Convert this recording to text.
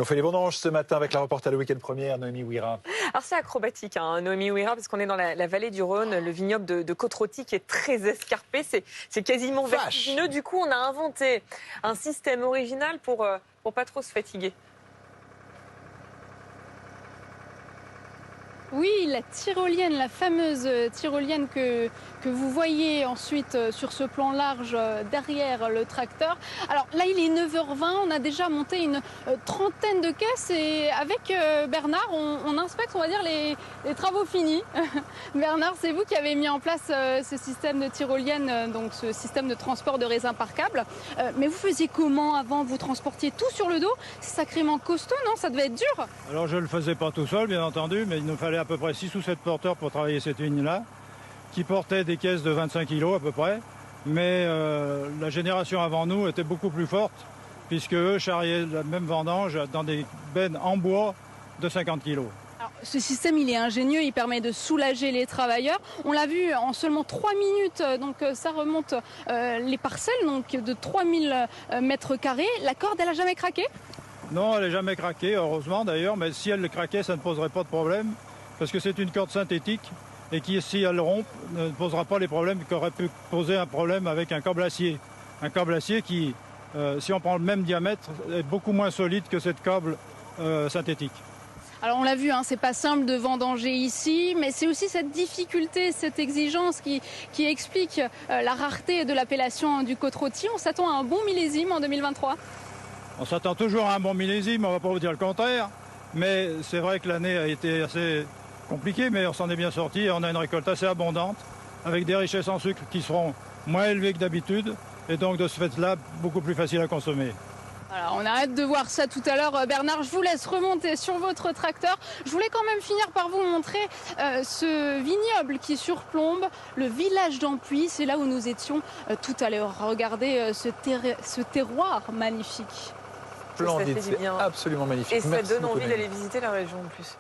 On fait les vendanges ce matin avec la reporter de Week-end Première, Noémie Ouira. Alors c'est acrobatique, Noémie Ouira, parce qu'on est dans la vallée du Rhône, le vignoble de Côte-Rôtie qui est très escarpé, c'est quasiment vertigineux. Du coup, on a inventé un système original pour pas trop se fatiguer. Oui, la tyrolienne, la fameuse tyrolienne que vous voyez ensuite sur ce plan large derrière le tracteur. Alors là, il est 9h20, on a déjà monté une trentaine de caisses et avec Bernard, on inspecte, on va dire, les travaux finis. Bernard, c'est vous qui avez mis en place ce système de tyrolienne, donc ce système de transport de raisins par câble. Mais vous faisiez comment avant? Vous transportiez tout sur le dos? C'est sacrément costaud, non? Ça devait être dur. Alors je ne le faisais pas tout seul, bien entendu, mais il nous fallait à peu près 6 ou 7 porteurs pour travailler cette ligne-là, qui portaient des caisses de 25 kg à peu près. Mais la génération avant nous était beaucoup plus forte, puisque eux charriaient la même vendange dans des bennes en bois de 50 kg. Alors, ce système, il est ingénieux, il permet de soulager les travailleurs. On l'a vu en seulement 3 minutes, donc ça remonte les parcelles, donc de 3000 mètres carrés. La corde, elle n'a jamais craqué? Non, elle n'est jamais craquée, heureusement d'ailleurs, mais si elle craquait, ça ne poserait pas de problème, parce que c'est une corde synthétique et qui, si elle rompt, ne posera pas les problèmes qu'aurait pu poser un problème avec un câble acier. Un câble acier qui, si on prend le même diamètre, est beaucoup moins solide que cette câble synthétique. Alors on l'a vu, c'est pas simple de vendanger ici, mais c'est aussi cette difficulté, cette exigence qui explique la rareté de l'appellation du Côte-Rôtie. On s'attend à un bon millésime en 2023. On s'attend toujours à un bon millésime, on ne va pas vous dire le contraire, mais c'est vrai que l'année a été assez compliquée, mais on s'en est bien sorti et on a une récolte assez abondante, avec des richesses en sucre qui seront moins élevées que d'habitude, et donc de ce fait-là, beaucoup plus facile à consommer. Alors, on a hâte de voir ça tout à l'heure. Bernard, je vous laisse remonter sur votre tracteur. Je voulais quand même finir par vous montrer ce vignoble qui surplombe le village d'Ampuis. C'est là où nous étions tout à l'heure. Regardez ce terroir magnifique. Splendide, c'est absolument magnifique. Et ça donne envie d'aller visiter la région en plus.